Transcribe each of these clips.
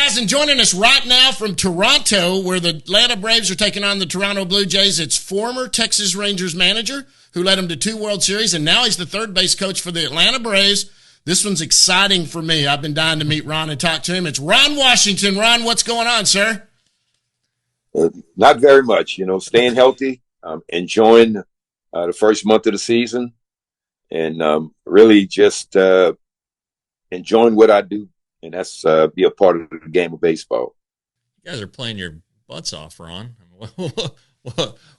guys, and joining us right now from Toronto, where the Atlanta Braves are taking on the Toronto Blue Jays, it's former Texas Rangers manager who led them to 2 World Series, and now he's the third base coach for the Atlanta Braves. This one's exciting for me. I've been dying to meet Ron and talk to him. It's Ron Washington. Ron, what's going on, sir? Not very much, staying healthy, enjoying the first month of the season, and really just enjoying what I do, and that's be a part of the game of baseball. You guys are playing your butts off, Ron.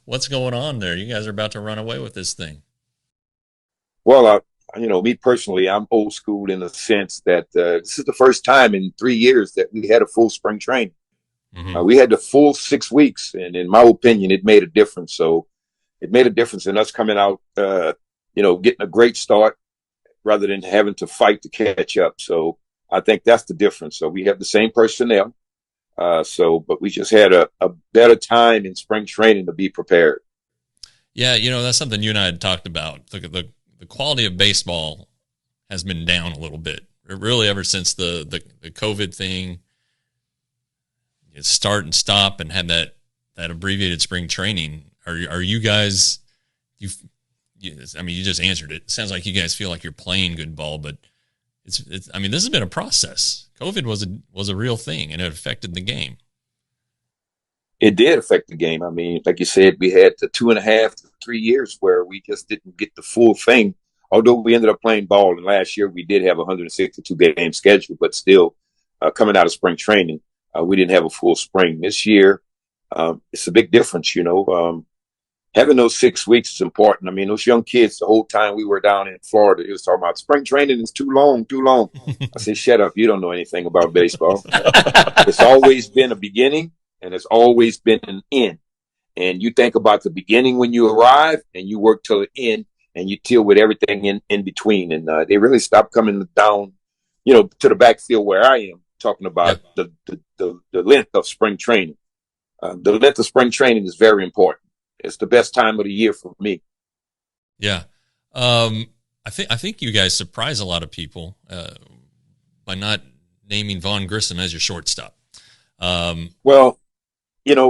What's going on there? You guys are about to run away with this thing. Well, me personally, I'm old school in the sense that this is the first time in 3 years that we had a full spring training. Mm-hmm. We had the full 6 weeks, and in my opinion, it made a difference. So it made a difference in us coming out, getting a great start rather than having to fight to catch up. So I think that's the difference. So we have the same personnel. But we just had a better time in spring training to be prepared. Yeah, that's something you and I had talked about. The quality of baseball has been down a little bit, really, ever since the COVID thing. You start and stop and have that abbreviated spring training. Are you guys? You just answered it. It sounds like you guys feel like you're playing good ball, but it's. This has been a process. COVID was a real thing, and it affected the game. It did affect the game. Like you said, we had the 2.5 to 3 years where we just didn't get the full thing. Although we ended up playing ball, and last year we did have a 162 game schedule, but still, coming out of spring training, we didn't have a full spring. This year, it's a big difference. Having those 6 weeks is important. Those young kids, the whole time we were down in Florida, they was talking about spring training is too long. I said, shut up. You don't know anything about baseball. It's always been a beginning, and it's always been an end. And you think about the beginning when you arrive, and you work till the end, and you deal with everything in between. And they really stopped coming down, to the backfield where I am, talking about the length of spring training. The length of spring training is very important. It's the best time of the year for me. Yeah. I think you guys surprise a lot of people by not naming Vaughn Grissom as your shortstop. Well,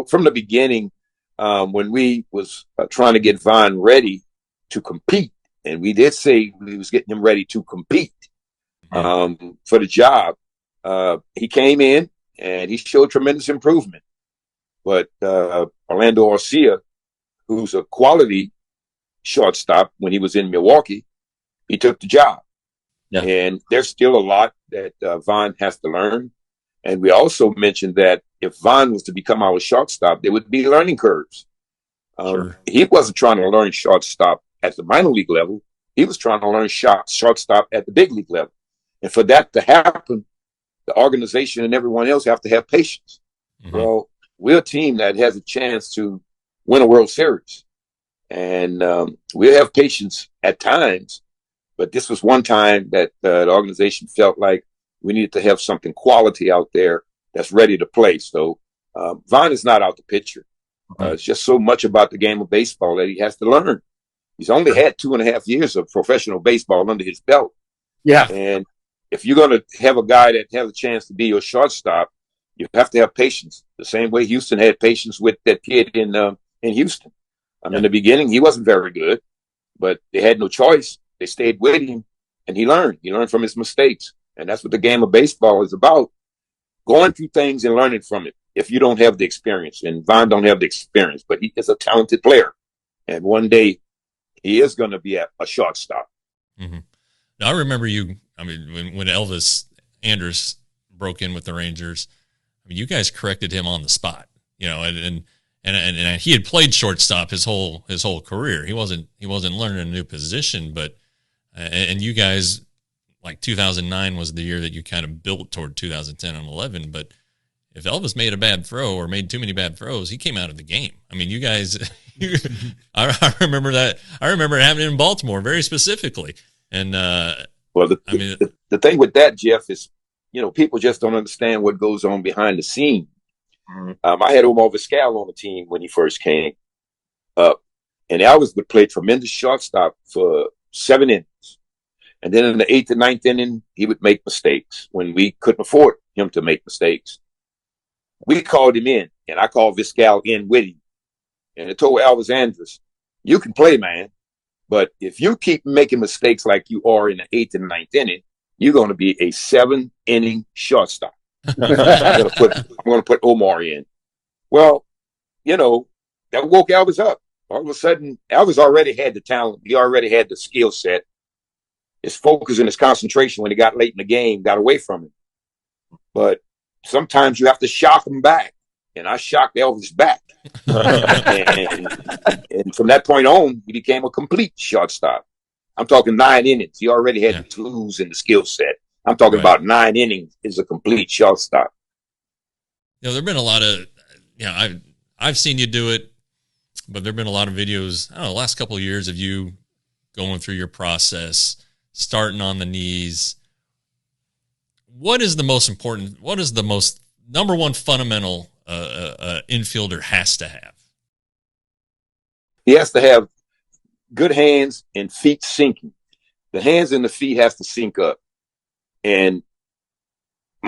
from the beginning, when we was trying to get Vaughn ready to compete, and we did say we was getting him ready to compete for the job, he came in and he showed tremendous improvement. But Orlando Arcia, who's a quality shortstop when he was in Milwaukee, he took the job. Yeah. And there's still a lot that Vaughn has to learn. And we also mentioned that if Vaughn was to become our shortstop, there would be learning curves. Sure. He wasn't trying to learn shortstop at the minor league level. He was trying to learn shortstop at the big league level. And for that to happen, the organization and everyone else have to have patience. Mm-hmm. Well, we're a team that has a chance to win a World Series. And we'll have patience at times, but this was one time that the organization felt like we needed to have something quality out there that's ready to play. So Vaughn is not out the picture. It's just so much about the game of baseball that he has to learn. He's only had 2.5 years of professional baseball under his belt. Yeah. And if you're going to have a guy that has a chance to be your shortstop, you have to have patience. The same way Houston had patience with that kid in Houston. In the beginning, he wasn't very good, but they had no choice. They stayed with him, and he learned. He learned from his mistakes. And that's what the game of baseball is about, going through things and learning from it if you don't have the experience. And Vaughn don't have the experience, but he is a talented player. And one day, he is going to be a shortstop. Mm-hmm. Now, I remember when Elvis Andrus broke in with the Rangers, you guys corrected him on the spot, and he had played shortstop his whole career. He wasn't learning a new position, but and you guys, like 2009 was the year that you kind of built toward 2010 and 11. But if Elvis made a bad throw or made too many bad throws, he came out of the game. You guys, I remember that. I remember it happening in Baltimore very specifically. And the thing with that, Jeff, is people just don't understand what goes on behind the scene. Mm-hmm. I had Omar Vizquel on the team when he first came up, and Elvis would play tremendous shortstop for 7 innings. And then in the 8th and 9th inning, he would make mistakes when we couldn't afford him to make mistakes. we called him in, and I called Vizquel in with him. And I told Elvis Andrus, you can play, man, but if you keep making mistakes like you are in the 8th and 9th inning, you're going to be a 7-inning shortstop. I'm going to put Omar in. Well, that woke Elvis up. All of a sudden, Elvis already had the talent. He already had the skill set. His focus and his concentration when he got late in the game got away from him. But sometimes you have to shock him back. And I shocked Elvis back. and from that point on, he became a complete shortstop. I'm talking 9 innings. He already had the tools and the skill set. I'm talking about 9 innings is a complete shortstop. There have been a lot of, I've seen you do it, but there have been a lot of videos, the last couple of years of you going through your process, starting on the knees. What is the most important, what is the most number one fundamental infielder has to have? He has to have good hands and feet sinking. The hands and the feet has to sync up. And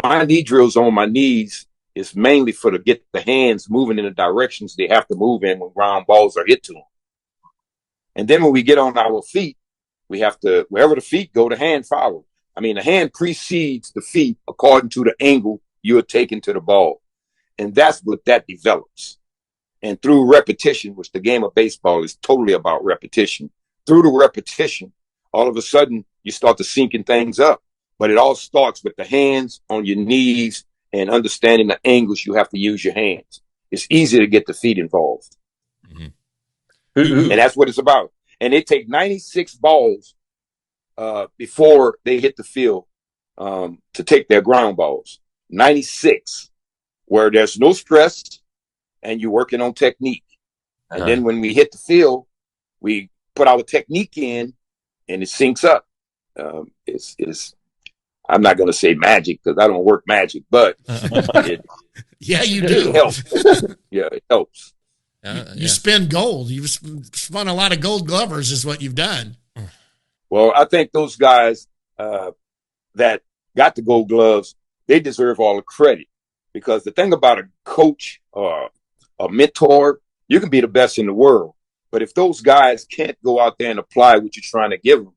my knee drills on my knees is mainly for to get the hands moving in the directions they have to move in when ground balls are hit to them. And then when we get on our feet, we have to, wherever the feet go, the hand follow. I mean, the hand precedes the feet according to the angle you're taking to the ball. And that's what that develops. And through repetition, which the game of baseball is totally about repetition, through the repetition, all of a sudden you start to syncing things up. But it all starts with the hands on your knees and understanding the angles you have to use your hands. It's easy to get the feet involved. Mm-hmm. And that's what it's about. And they take 96 balls before they hit the field to take their ground balls. 96, where there's no stress and you're working on technique. And then when we hit the field, we put our technique in and it syncs up. I'm not going to say magic because I don't work magic, but yeah, you do. It helps. Yeah, it helps. You spin gold. You've spun a lot of gold glovers is what you've done. Well, I think those guys that got the gold gloves, they deserve all the credit because the thing about a coach or a mentor, you can be the best in the world. But if those guys can't go out there and apply what you're trying to give them,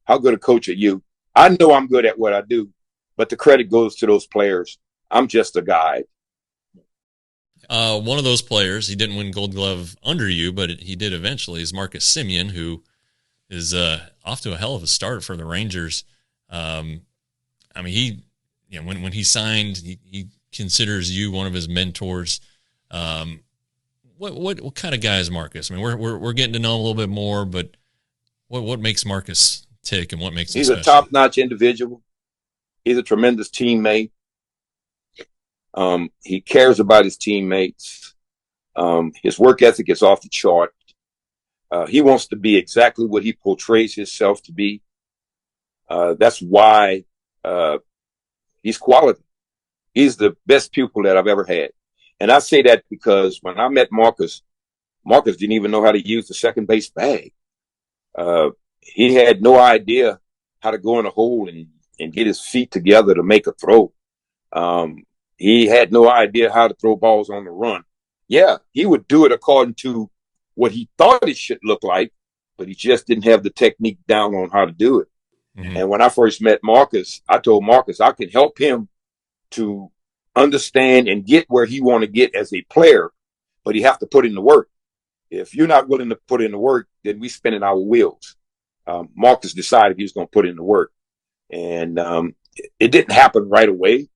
how good a coach are you? I know I'm good at what I do, but the credit goes to those players. I'm just a guide. One of those players, he didn't win Gold Glove under you, but he did eventually, is Marcus Semien, who is off to a hell of a start for the Rangers. I mean, when he signed, he considers you one of his mentors. What kind of guy is Marcus? I mean, we're getting to know him a little bit more, but what makes Marcus tick and what makes him He's special? A top-notch individual. He's a tremendous teammate. He cares about his teammates. His work ethic is off the chart. He wants to be exactly what he portrays himself to be. That's why he's quality. He's the best pupil that I've ever had. And I say that because when I met Marcus didn't even know how to use the second base bag. He had no idea how to go in a hole and get his feet together to make a throw. He had no idea how to throw balls on the run. Yeah, he would do it according to what he thought it should look like, but he just didn't have the technique down on how to do it. Mm-hmm. And when I first met Marcus, I told Marcus I can help him to understand and get where he want to get as a player, but he have to put in the work. If you're not willing to put in the work, then we spinning our wheels. Marcus decided he was going to put in the work, and it didn't happen right away.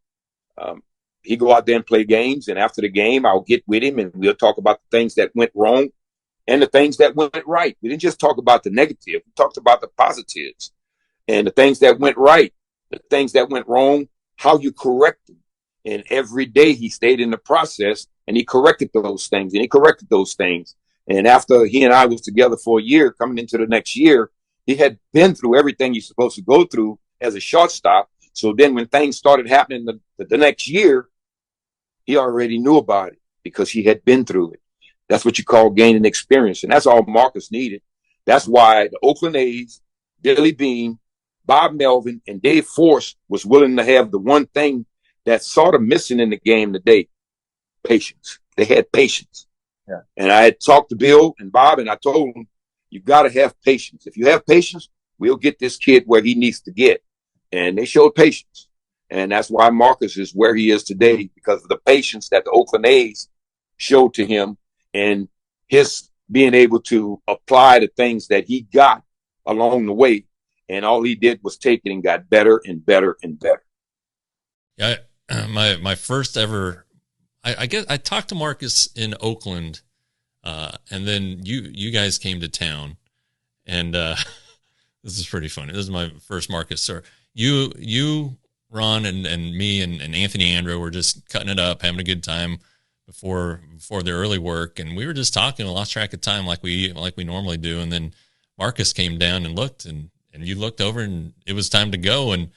He go out there and play games, and after the game, I'll get with him and we'll talk about the things that went wrong and the things that went right. We didn't just talk about the negative. We talked about the positives and the things that went right, the things that went wrong, how you correct them. And every day he stayed in the process and he corrected those things and he corrected those things. And after he and I was together for a year, coming into the next year, he had been through everything you're supposed to go through as a shortstop. So then when things started happening the next year, he already knew about it because he had been through it. That's what you call gaining experience. And that's all Marcus needed. That's why the Oakland A's, Billy Beane, Bob Melvin, and Dave Force was willing to have the one thing that's sort of missing in the game today. patience. They had patience. Yeah. And I had talked to Bill and Bob, and I told them, you got to have patience. If you have patience, we'll get this kid where he needs to get. And they showed patience. And that's why Marcus is where he is today, because of the patience that the Oakland A's showed to him and his being able to apply the things that he got along the way. And all he did was take it and got better and better and better. Yeah, my first ever, I guess I talked to Marcus in Oakland, and then you guys came to town, and this is pretty funny. This is my first Marcus, sir. You, Ron, and me and Anthony Andrew were just cutting it up, having a good time before the early work, and we were just talking, lost track of time like we normally do, and then Marcus came down and looked, and you looked over, and it was time to go, and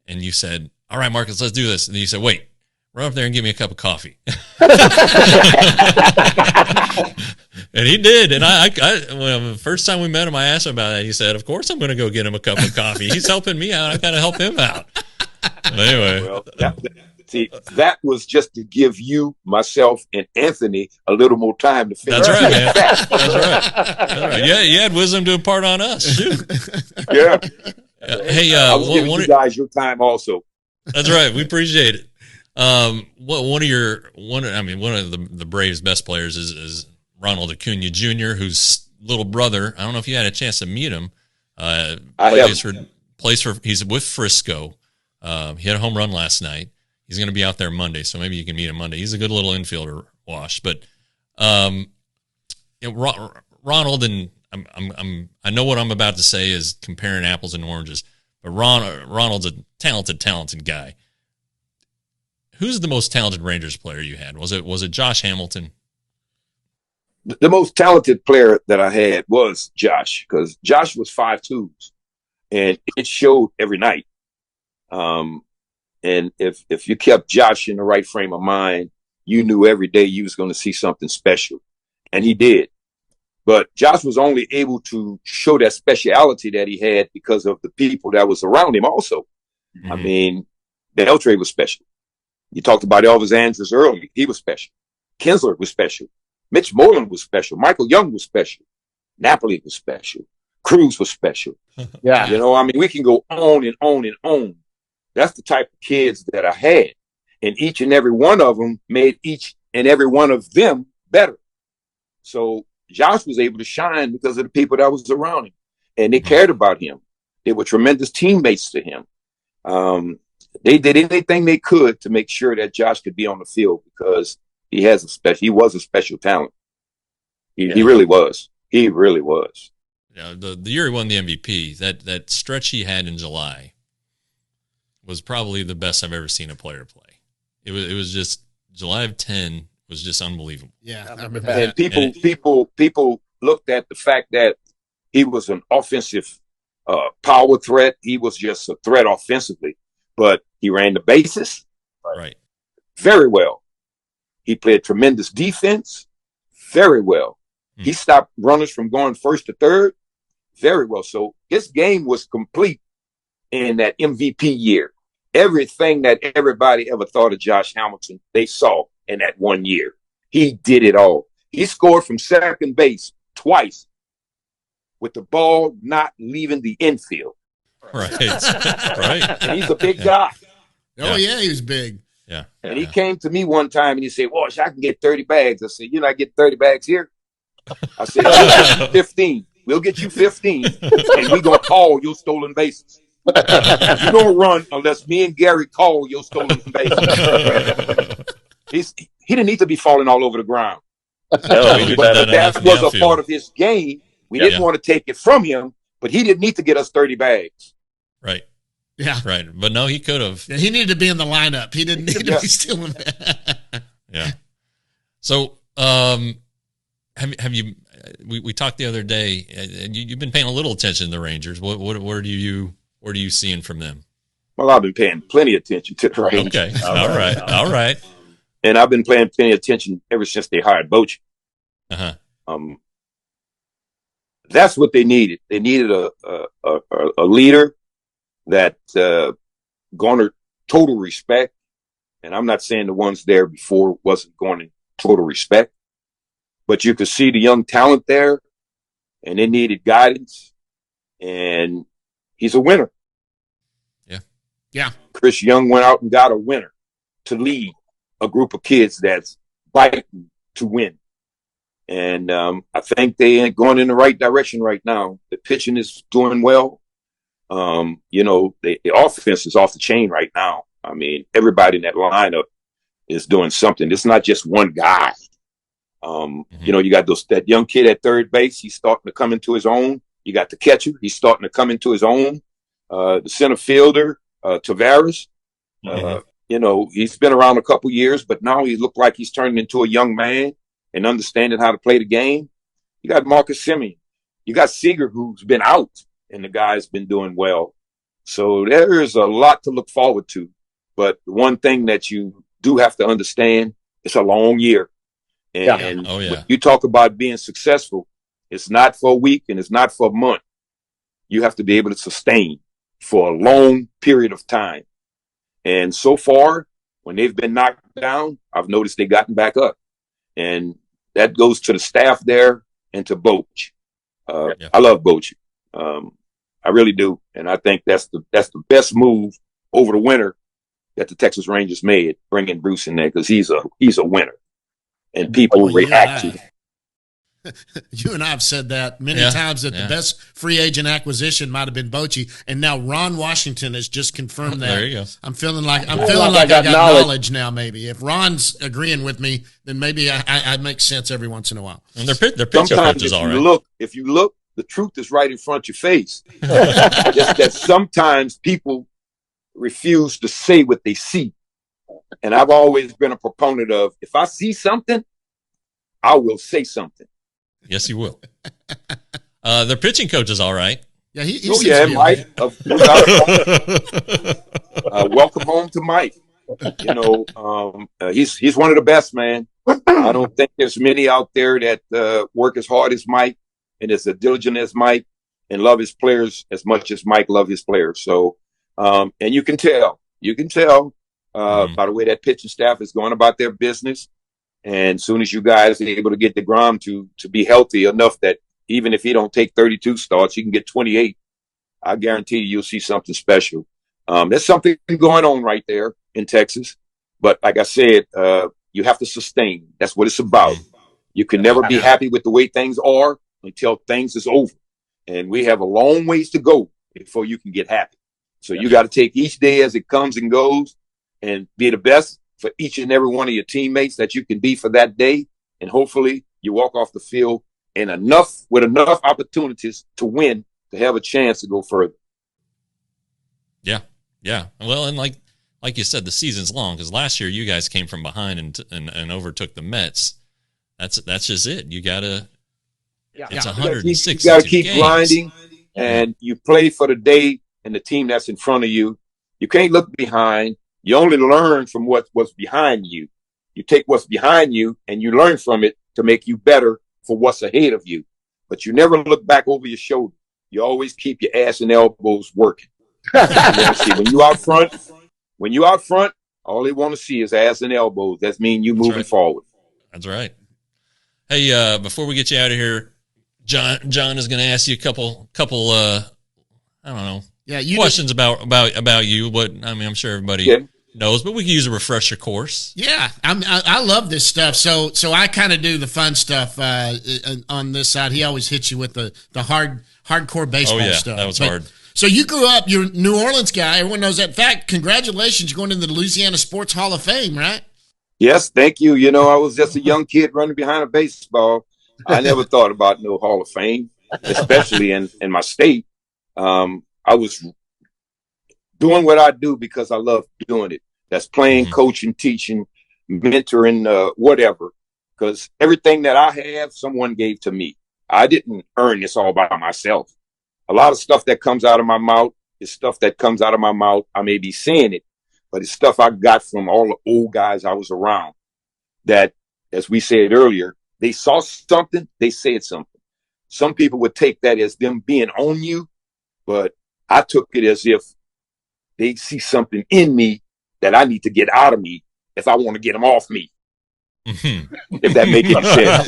you said, "All right, Marcus, let's do this." And you said, "Wait, run up there and give me a cup of coffee." And he did. And when the first time we met him, I asked him about that. He said, "Of course I'm going to go get him a cup of coffee. He's helping me out. I got to help him out." But anyway. Well, that was just to give you, myself, and Anthony a little more time to finish. That's right, man. That's right. Yeah, you had wisdom to impart on us. Shoot. Yeah. Hey, I was giving you guys your time also. That's right. We appreciate it. One of the Braves' best players is Ronald Acuna Jr., whose little brother. I don't know if you had a chance to meet him. He's with Frisco. He had a home run last night. He's going to be out there Monday, so maybe you can meet him Monday. He's a good little infielder, Wash. But Ronald, and I know what I'm about to say is comparing apples and oranges, but Ronald's a talented guy. Who's the most talented Rangers player you had? Was it Josh Hamilton? The most talented player that I had was Josh, because Josh was 5'2", and it showed every night. And if you kept Josh in the right frame of mind, you knew every day you was going to see something special, and he did. But Josh was only able to show that speciality that he had because of the people that was around him also. Mm-hmm. I mean, Beltre was special. You talked about Elvis Andrus earlier. He was special. Kinsler was special. Mitch Moreland was special. Michael Young was special. Napoli was special. Cruz was special. Yeah. You know, I mean, we can go on and on and on. That's the type of kids that I had. And each and every one of them made each and every one of them better. So Josh was able to shine because of the people that was around him. And they cared about him. They were tremendous teammates to him. They did anything they could to make sure that Josh could be on the field because he was a special talent. He really was. He really was. Yeah, the year he won the MVP, that stretch he had in July was probably the best I've ever seen a player play. It was just July of 10 was just unbelievable. Yeah, I remember that. And people looked at the fact that he was an offensive power threat. He was just a threat offensively, but he ran the bases right very well. He played tremendous defense very well. He stopped runners from going first to third very well. So his game was complete in that MVP year. Everything that everybody ever thought of Josh Hamilton, they saw in that 1 year. He did it all. He scored from second base twice with the ball not leaving the infield. Right. Right. And he's a big guy. Oh, yeah, he was big. Yeah. And he came to me one time and he said, "Wash, I can get 30 bags." I said, "You're not getting 30 bags here." I said, "I'll get you 15. We'll get you 15, and we're going to call your stolen bases. You don't run unless me and Gary call your stolen bases." He didn't need to be falling all over the ground. No, but that was a part of his game. We didn't want to take it from him, but he didn't need to get us 30 bags. Right. Yeah. Right. But no, he could have. Yeah, he needed to be in the lineup. He didn't need to be stealing that. Yeah. So, have you? We talked the other day, and you've been paying a little attention to the Rangers. What are you seeing from them? Well, I've been paying plenty of attention to the Rangers. Okay. All right. And I've been paying plenty of attention ever since they hired Bochy. Uh-huh. That's what they needed. They needed a leader that garnered total respect and I'm not saying the ones there before wasn't going in total respect, but you could see the young talent there, and they needed guidance, and he's a winner. Yeah. Chris Young went out and got a winner to lead a group of kids that's fighting to win. And I think they ain't going in the right direction right now. The pitching is doing well. The offense is off the chain right now. I mean, everybody in that lineup is doing something. It's not just one guy. You got that young kid at third base. He's starting to come into his own. You got the catcher. He's starting to come into his own. The center fielder, Tavares. He's been around a couple years, but now he looked like he's turning into a young man and understanding how to play the game. You got Marcus Semien. You got Seager, who's been out, and the guy's been doing well. So there is a lot to look forward to. But the one thing that you do have to understand, it's a long year. And when you talk about being successful, it's not for a week and it's not for a month. You have to be able to sustain for a long period of time. And so far, when they've been knocked down, I've noticed they've gotten back up. And that goes to the staff there and to Boch. I love Boch. I really do. And I think that's the best move over the winter that the Texas Rangers made, bringing Bruce in there, because he's a winner. And people react to him. You and I have said that many times that the best free agent acquisition might have been Bochy, and now Ron Washington has just confirmed that. There you go. I'm feeling like I got knowledge now. Maybe if Ron's agreeing with me, then maybe I make sense every once in a while. And their pitch sometimes is all right. If you look, the truth is right in front of your face. Just that sometimes people refuse to say what they see, and I've always been a proponent of, if I see something, I will say something. Yes, you will. Their pitching coach is all right. Yeah, Mike. Welcome home to Mike. He's one of the best, man. I don't think there's many out there that work as hard as Mike and as diligent as Mike and love his players as much as Mike loved his players. So, and you can tell by the way that pitching staff is going about their business. And as soon as you guys are able to get DeGrom to be healthy enough that even if he don't take 32 starts, he can get 28, I guarantee you'll see something special. There's something going on right there in Texas. But like I said, you have to sustain. That's what it's about. You can never be happy with the way things are until things is over. And we have a long ways to go before you can get happy. So you got to take each day as it comes and goes and be the best for each and every one of your teammates that you can be for that day. And hopefully you walk off the field with enough opportunities to win, to have a chance to go further. Yeah. Well, and like you said, the season's long, because last year you guys came from behind and overtook the Mets. That's just it. You gotta. It's 160. You gotta keep grinding, and you play for the day and the team that's in front of you. You can't look behind. You only learn from what's behind you. You take what's behind you and you learn from it to make you better for what's ahead of you. But you never look back over your shoulder. You always keep your ass and elbows working. When you out front, all they want to see is ass and elbows. That means you moving forward. That's right. Hey, before we get you out of here, John is going to ask you a couple I don't know. Questions about you. I'm sure everybody knows, but we can use a refresher course. Yeah, I love this stuff. So I kind of do the fun stuff on this side. He always hits you with the hardcore baseball stuff. That was hard. So you grew up, you're a New Orleans guy. Everyone knows that. In fact, congratulations, you're going into the Louisiana Sports Hall of Fame, right? Yes, thank you. I was just a young kid running behind a baseball. I never thought about no Hall of Fame, especially in my state. I was doing what I do because I love doing it. That's playing, coaching, teaching, mentoring, whatever. Because everything that I have, someone gave to me. I didn't earn this all by myself. A lot of stuff that comes out of my mouth is stuff that comes out of my mouth. I may be saying it, but it's stuff I got from all the old guys I was around that, as we said earlier, they saw something, they said something. Some people would take that as them being on you, but I took it as if they see something in me that I need to get out of me if I want to get them off me. Mm-hmm. If that makes any sense.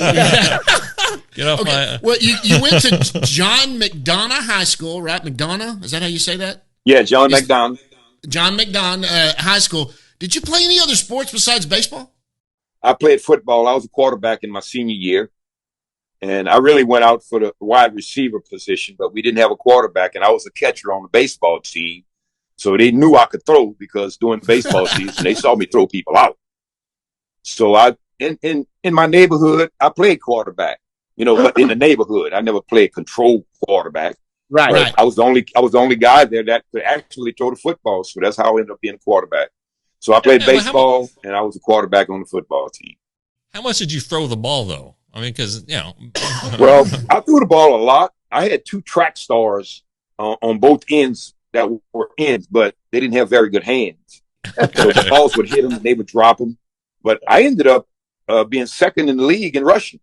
Get off my. Well, you went to John McDonough High School, right? McDonough? Is that how you say that? Yeah, John McDonough. John McDonough High School. Did you play any other sports besides baseball? I played football. I was a quarterback in my senior year. And I really went out for the wide receiver position, but we didn't have a quarterback, and I was a catcher on the baseball team. So they knew I could throw because during baseball season, they saw me throw people out. So in my neighborhood, I played quarterback, but in the neighborhood, I never played control quarterback. Right. I was the only guy there that could actually throw the football. So that's how I ended up being a quarterback. So I played baseball, and I was a quarterback on the football team. How much did you throw the ball, though? I mean, because, Well, I threw the ball a lot. I had 2 track stars on both ends that were ends, but they didn't have very good hands. So the balls would hit them and they would drop them. But I ended up being second in the league in rushing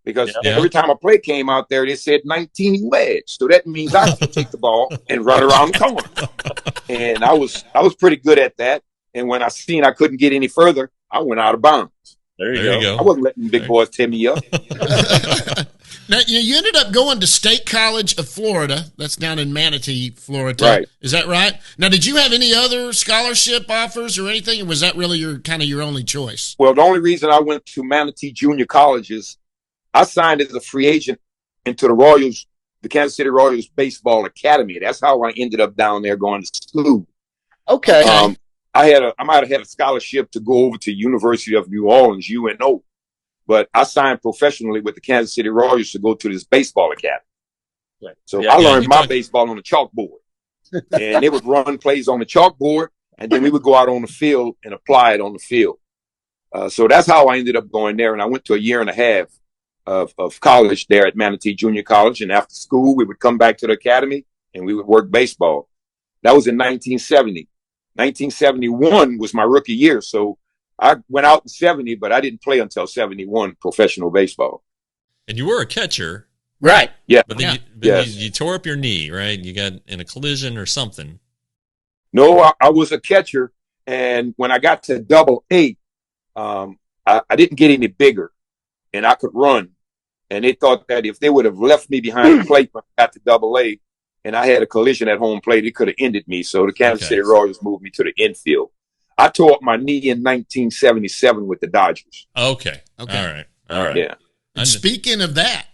because every time a play came out there, they said 19 wedge. So that means I could take the ball and run around the corner. And I was pretty good at that. And when I seen I couldn't get any further, I went out of bounds. There you go. I wasn't letting big boys tear me up. Now, you ended up going to State College of Florida. That's down in Manatee, Florida. Right. Is that right? Now, did you have any other scholarship offers or anything? Or was that really your only choice? Well, the only reason I went to Manatee Junior College is I signed as a free agent into the Kansas City Royals Baseball Academy. That's how I ended up down there going to school. Okay. I might have had a scholarship to go over to University of New Orleans, UNO, but I signed professionally with the Kansas City Royals to go to this baseball academy. Right. So I learned my baseball on the chalkboard, and they would run plays on the chalkboard, and then we would go out on the field and apply it on the field. So that's how I ended up going there, and I went to a year and a half of college there at Manatee Junior College, and after school we would come back to the academy and we would work baseball. That was in 1970. 1971 was my rookie year, so I went out in 70, but I didn't play until 71 professional baseball. And you were a catcher. Right. Yeah. But then you tore up your knee, right? You got in a collision or something. No, I was a catcher, and when I got to AA, I didn't get any bigger, and I could run. And they thought that if they would have left me behind the plate when I got to AA, and I had a collision at home plate, it could have ended me. So the Kansas City Royals moved me to the infield. I tore up my knee in 1977 with the Dodgers. Okay. All right. Yeah. And speaking of that,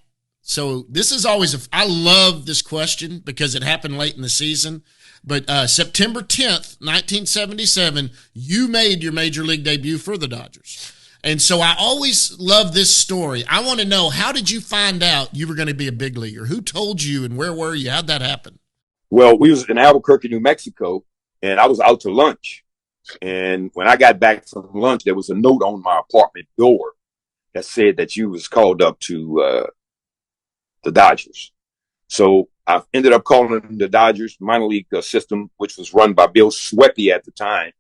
so this is always I love this question because it happened late in the season. But September 10th, 1977, you made your major league debut for the Dodgers. And so I always love this story. I want to know, how did you find out you were going to be a big leaguer? Who told you and where were you? How'd that happen? Well, we was in Albuquerque, New Mexico, and I was out to lunch. And when I got back from lunch, there was a note on my apartment door that said that you was called up to the Dodgers. So I ended up calling the Dodgers minor league system, which was run by Bill Sweppy at the time.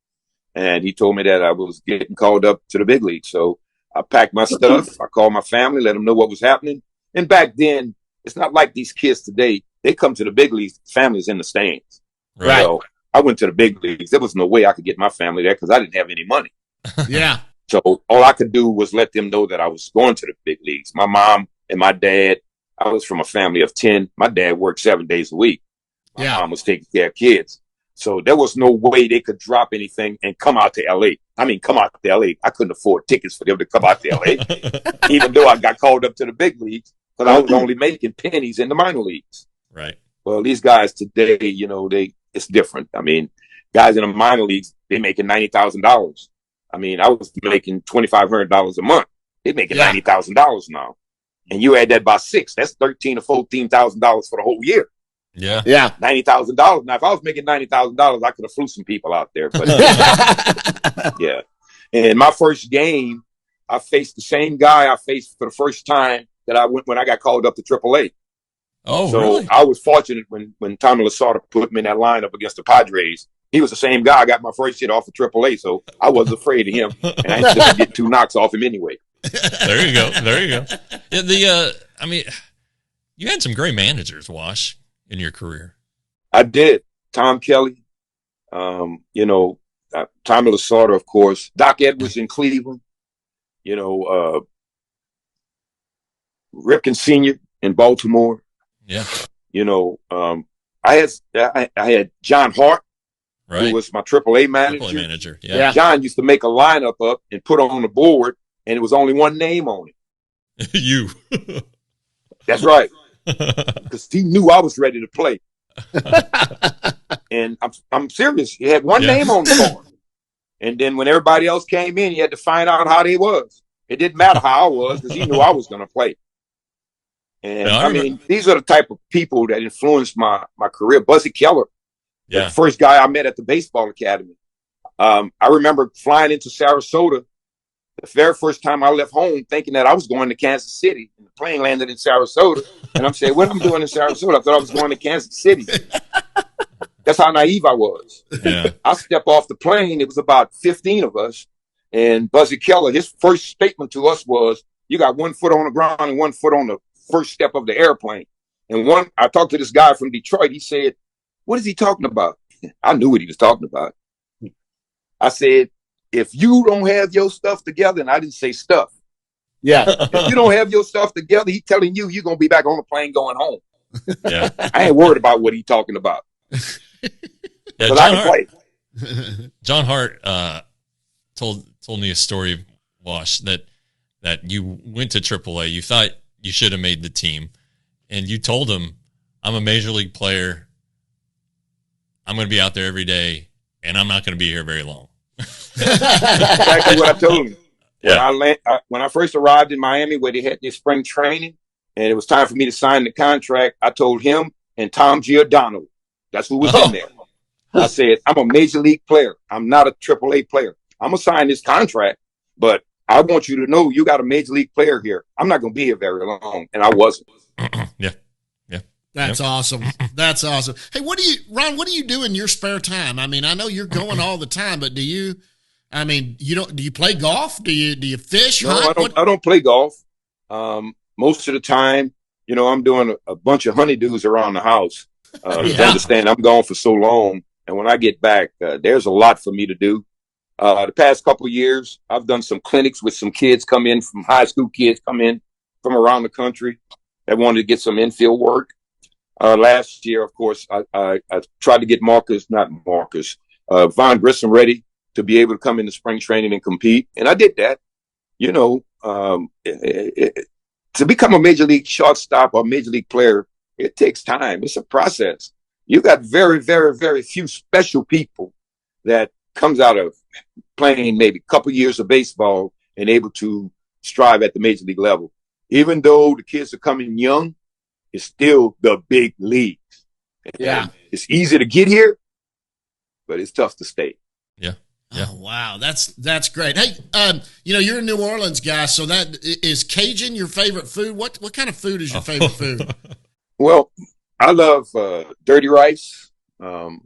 And he told me that I was getting called up to the big league. So I packed my stuff. I called my family, let them know what was happening. And back then, it's not like these kids today. They come to the big leagues, families in the stands. Right. So I went to the big leagues. There was no way I could get my family there because I didn't have any money. Yeah. So all I could do was let them know that I was going to the big leagues. My mom and my dad, I was from a family of 10. My dad worked 7 days a week. My mom was taking care of kids. So there was no way they could drop anything and come out to L.A. I mean, come out to L.A. I couldn't afford tickets for them to come out to L.A. Even though I got called up to the big leagues, because I was only making pennies in the minor leagues. Right. Well, these guys today, it's different. I mean, guys in the minor leagues, they're making $90,000. I mean, I was making $2,500 a month. They're making $90,000 now. And you add that by 6, that's $13,000 or $14,000 for the whole year. Yeah. $90,000. Now, if I was making $90,000, I could have flew some people out there. But yeah. And my first game, I faced the same guy I faced for the first time that I went when I got called up to AAA. Oh, so really? I was fortunate when Tommy Lasorda put me in that lineup against the Padres. He was the same guy. I got my first hit off of AAA, so I wasn't afraid of him, and I ended up getting 2 knocks off him anyway. There you go. Yeah, I mean, you had some great managers, Wash, in your career. I did. Tom Kelly, Tommy Lasorda, of course, Doc Edwards in Cleveland, you know, Ripken Sr. in Baltimore. Yeah. You know, I had John Hart, Right. who was my AAA manager. AAA manager. Yeah. John used to make a lineup up and put on the board, and it was only one name on it. You. That's right. Because he knew I was ready to play. And I'm serious. He had one name on the board. And then when everybody else came in, he had to find out how they was. It didn't matter how I was because he knew I was going to play. And I mean, these are the type of people that influenced my career. Buzzy Keller, the first guy I met at the baseball academy. I remember flying into Sarasota the very first time I left home, thinking that I was going to Kansas City. And the plane landed in Sarasota, and I'm saying, "What am I doing in Sarasota?" I thought I was going to Kansas City. That's how naive I was. Yeah. I stepped off the plane. It was about 15 of us, and Buzzy Keller, his first statement to us was, "You got 1 foot on the ground and 1 foot on the first step of the airplane." And I talked to this guy from Detroit. He said, "What is he talking about?" I knew what he was talking about. I said, "If you don't have your stuff together," and I didn't say stuff. Yeah. If you don't have your stuff together, he's telling you you're going to be back on the plane going home. Yeah. I ain't worried about what he's talking about. Yeah, John Hart told me a story, Wash, that you went to AAA. You thought you should have made the team, and you told him, "I'm a major league player. I'm going to be out there every day, and I'm not going to be here very long." Exactly what I told him. Yeah. When I first arrived in Miami, where they had their spring training, and it was time for me to sign the contract, I told him and Tom Giordano, that's who was in there. I said, "I'm a major league player. I'm not a AAA player. I'm going to sign this contract, but I want you to know you got a major league player here. I'm not going to be here very long." And I wasn't. Yeah. That's awesome. That's awesome. Hey, Ron, what do you do in your spare time? I mean, I know you're going all the time, but do you play golf? Do you fish? No, hunt? I don't play golf. Most of the time, you know, I'm doing a bunch of honeydews around the house. You understand, I'm gone for so long. And when I get back, there's a lot for me to do. The past couple of years, I've done some clinics with some kids come in from high school kids come in from around the country that wanted to get some infield work. Last year, of course, I tried to get Vaughn Grissom ready to be able to come into spring training and compete. And I did that. You know, to become a major league shortstop or major league player, it takes time. It's a process. You got very, very, very few special people that comes out of playing maybe a couple years of baseball and able to strive at the major league level. Even though the kids are coming young, it's still the big leagues. Yeah. And it's easy to get here, but it's tough to stay. Yeah. Yeah. Oh, wow. That's great. Hey, you're a New Orleans guy, so that is Cajun your favorite food? What kind of food is your favorite food? Well, I love dirty rice. I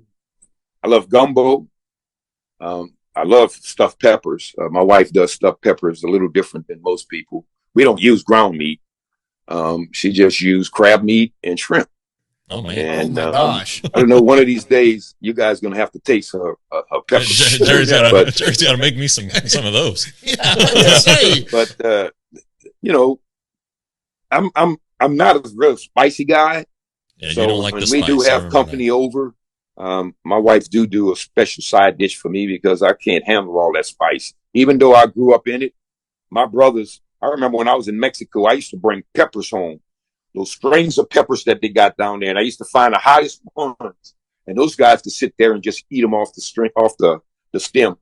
love gumbo. I love stuffed peppers. My wife does stuffed peppers a little different than most people. We don't use ground meat. She just used crab meat and shrimp. Oh, man. And, my gosh. I don't know, one of these days, you guys are going to have to taste her peppers. Jerry's got to make me some of those. Yeah, let's see. But, you know, I'm not a real spicy guy. Yeah, so you don't like when the we spice. do have company over, my wife do a special side dish for me because I can't handle all that spice. Even though I grew up in it, my brothers, I remember when I was in Mexico, I used to bring peppers home, those strings of peppers that they got down there. And I used to find the hottest ones. And those guys could sit there and just eat them off the stem.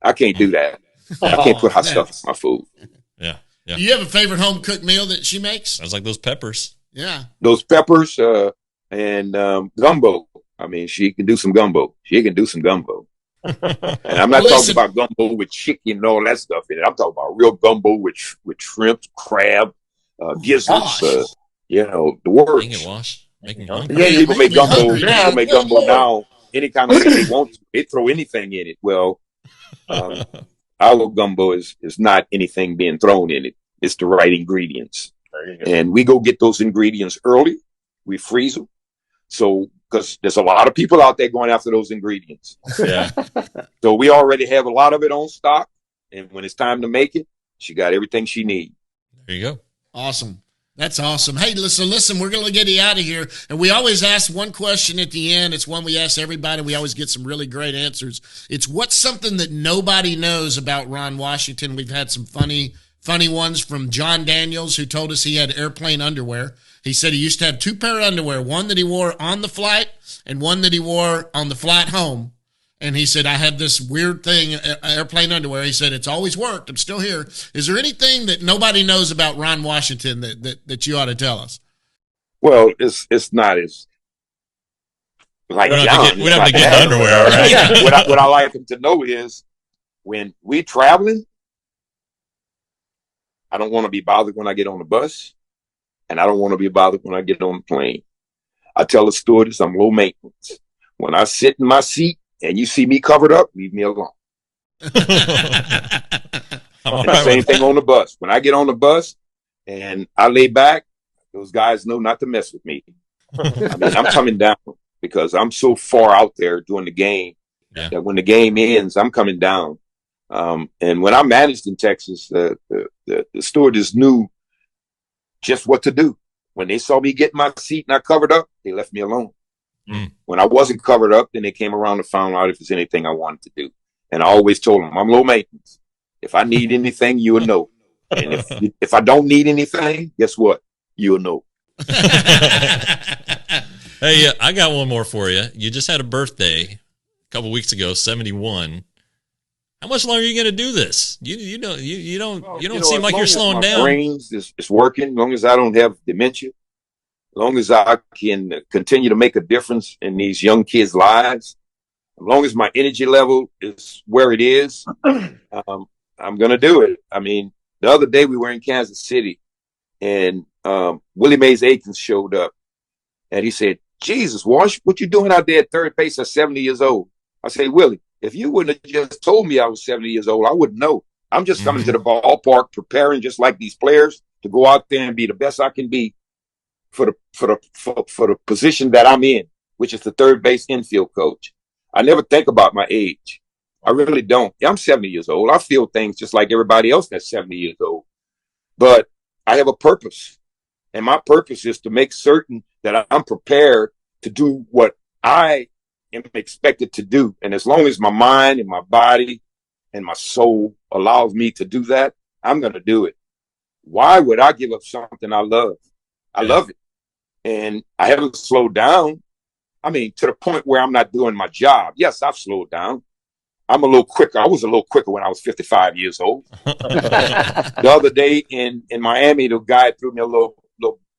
I can't do that. I can't put hot stuff in my food. Yeah. Yeah. Do you have a favorite home cooked meal that she makes? Sounds like those peppers. Yeah. Those peppers and gumbo. I mean, she can do some gumbo. And I'm not talking about gumbo with gizzards and all that stuff in it. I'm talking about real gumbo with shrimp, crab, gizzards, the works. Dang it, Wash. Making People make gumbo. People make gumbo now any kind of way they want to. They throw anything in it. Well, our gumbo is not anything being thrown in it. It's the right ingredients. And we go get those ingredients early. We freeze them. So because there's a lot of people out there going after those ingredients. Yeah. So we already have a lot of it on stock. And when it's time to make it, she got everything she needs. There you go. Awesome. That's awesome. Hey, listen, we're going to get you out of here. And we always ask one question at the end. It's one we ask everybody. We always get some really great answers. It's what's something that nobody knows about Ron Washington? We've had some funny ones from John Daniels, who told us he had airplane underwear. He said he used to have 2 pair of underwear, one that he wore on the flight and one that he wore on the flight home. And he said, I have this weird thing, airplane underwear. He said, it's always worked. I'm still here. Is there anything that nobody knows about Ron Washington that you ought to tell us? Well, it's not as like John. We don't have to get the underwear, right? Yeah. What I like him to know is when we traveling, I don't want to be bothered when I get on the bus, and I don't want to be bothered when I get on the plane. I tell the stewardess I'm low maintenance. When I sit in my seat, and you see me covered up, leave me alone. And the same thing on the bus. When I get on the bus and I lay back, those guys know not to mess with me. I mean, I'm coming down because I'm so far out there during the game that when the game ends, I'm coming down. And when I managed in Texas, the stewardess knew just what to do. When they saw me get my seat and I covered up, they left me alone. When I wasn't covered up, then they came around and found out if there's anything I wanted to do. And I always told them, I'm low maintenance. If I need anything, you'll know. And if I don't need anything, guess what? You'll know. Hey, I got one more for you. You just had a birthday a couple weeks ago, 71. How much longer are you going to do this? You don't seem like you're slowing down. My brains is working, as long as I don't have dementia. As long as I can continue to make a difference in these young kids' lives, as long as my energy level is where it is, I'm going to do it. I mean, the other day we were in Kansas City, and Willie Mays Aikens showed up, and he said, Jesus, Wash, what you doing out there at third base at 70 years old? I said, Willie, if you wouldn't have just told me I was 70 years old, I wouldn't know. I'm just coming to the ballpark preparing just like these players to go out there and be the best I can be for the position that I'm in, which is the third base infield coach. I never think about my age. I really don't. I'm 70 years old. I feel things just like everybody else that's 70 years old. But I have a purpose. And my purpose is to make certain that I'm prepared to do what I am expected to do. And as long as my mind and my body and my soul allows me to do that, I'm going to do it. Why would I give up something I love? I love it. And I haven't slowed down. I mean, to the point where I'm not doing my job. Yes, I've slowed down. I'm a little quicker. I was a little quicker when I was 55 years old. The other day in Miami, the guy threw me a little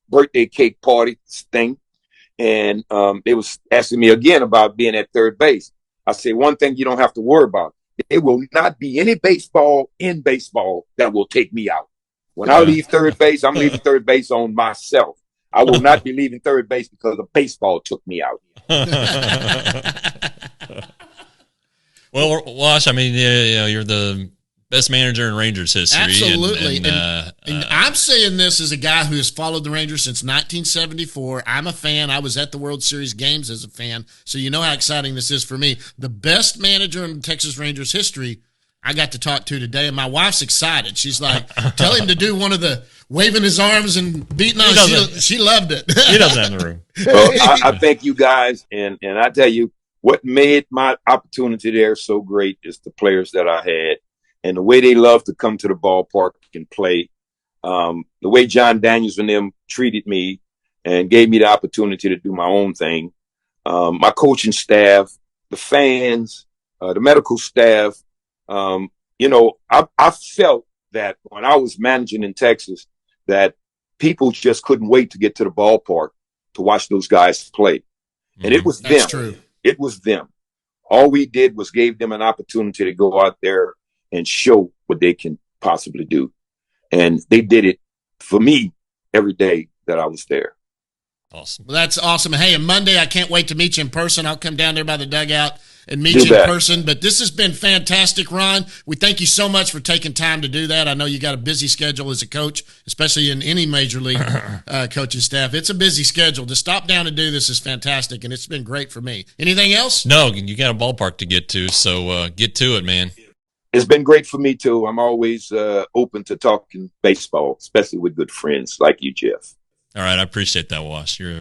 birthday cake party thing. And they was asking me again about being at third base. I say, one thing you don't have to worry about. There will not be any baseball in baseball that will take me out. When I leave third base, I'm leaving third base on myself. I will not be leaving third base because the baseball took me out. Well, Wash, I mean, you're the best manager in Rangers history. Absolutely. And I'm saying this as a guy who has followed the Rangers since 1974. I'm a fan. I was at the World Series games as a fan, so you know how exciting this is for me. The best manager in Texas Rangers history I got to talk to today, and my wife's excited. She's like, tell him to do one of the waving his arms and beating on. She loved it. He doesn't have the room. Well, I thank you guys, and I tell you, what made my opportunity there so great is the players that I had and the way they love to come to the ballpark and play. The way John Daniels and them treated me and gave me the opportunity to do my own thing. My coaching staff, the fans, the medical staff. I felt that when I was managing in Texas, that people just couldn't wait to get to the ballpark to watch those guys play. And it was them. That's true. It was them. All we did was gave them an opportunity to go out there and show what they can possibly do. And they did it for me every day that I was there. Awesome. Well, that's awesome. Hey, and Monday, I can't wait to meet you in person. I'll come down there by the dugout and meet you in person. But this has been fantastic, Ron. We thank you so much for taking time to do that. I know you got a busy schedule as a coach, especially in any major league coaching staff. It's a busy schedule. To stop down and do this is fantastic, and it's been great for me. Anything else? No, you got a ballpark to get to, so get to it, man. It's been great for me, too. I'm always open to talking baseball, especially with good friends like you, Jeff. All right, I appreciate that, Wash. You're